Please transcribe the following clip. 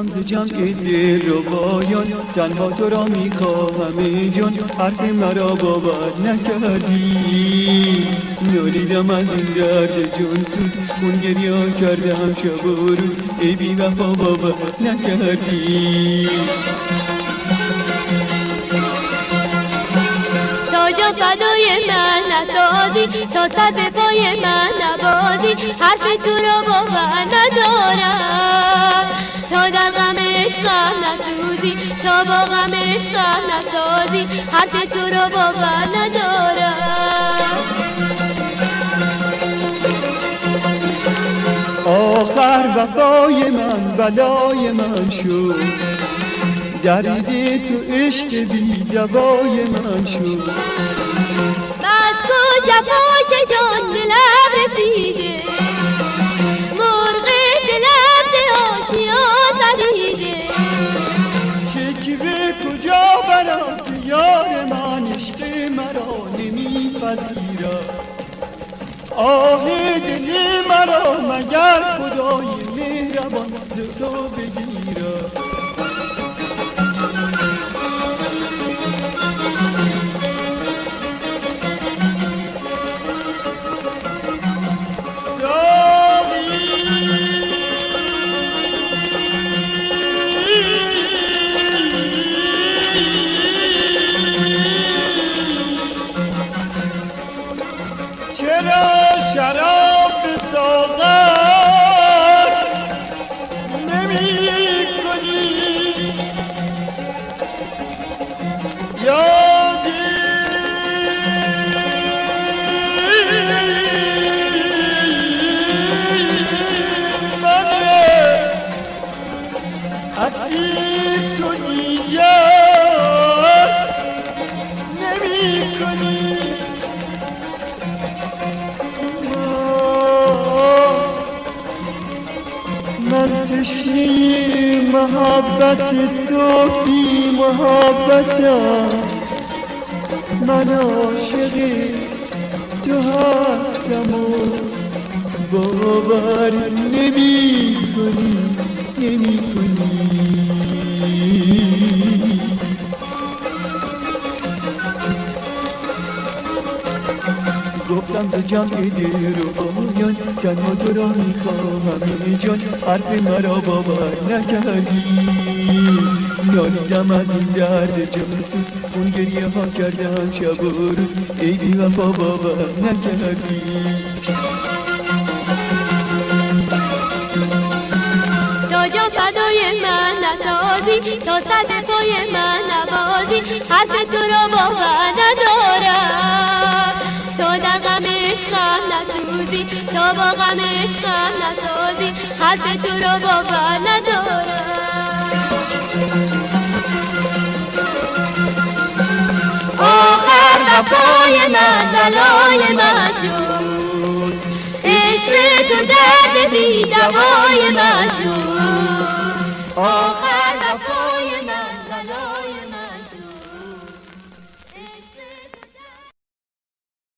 گفتم ز جمع دل ربایان تنها تو را میخواهم ای جان، حرف مرا باور نکردی. نالیدم از این درد جانسوز، خون گریه کردم شب و روز، ای بی وفا باور نکردی. تا جا فدای من ندادی، تا سر به پای من نبادی، حرف تو را باور ندارم. تا در غم عشقم نسودی، تا با غم عشقم نسازی، حرف تو را باور ندارم. آخر وفای من بلای من شد، درد تو عشق بی دوای من شد. بس کن جفا که جان دلم رسیده، مرغ دلم ز آشیان پریده. شکوه کجا برم که یار من عشق مرا نمیپذیرد. آه دل مرا مگر خدای مهربان ز تو بگیرد. چرا شراب به ساغر نمی کنی؟ یادی منه اسیر تو دیگر نمی کنی. من تشنه محبت تو بی محبتم، من عاشق تو هستم و باور نمی کنی نمی کنی. گفتم ز جمع دل ربایان تنها تو را میخواهم ای جان، حرف مرا باور نکردی. نالیدم از این درد جانسوز، خون گریه ها کردم شب و روز، ای بی وفا باور نکردی. تا جا فدای من نسازی، تا سر به پای من نبازی، حرف تو را باور ندارم. تا در غم عشقم نسوزی، تا با غم عشقم نسازی، حرف تو را باور ندارم. آخر وفای من بلای من شد، عشق تو درد بی دوا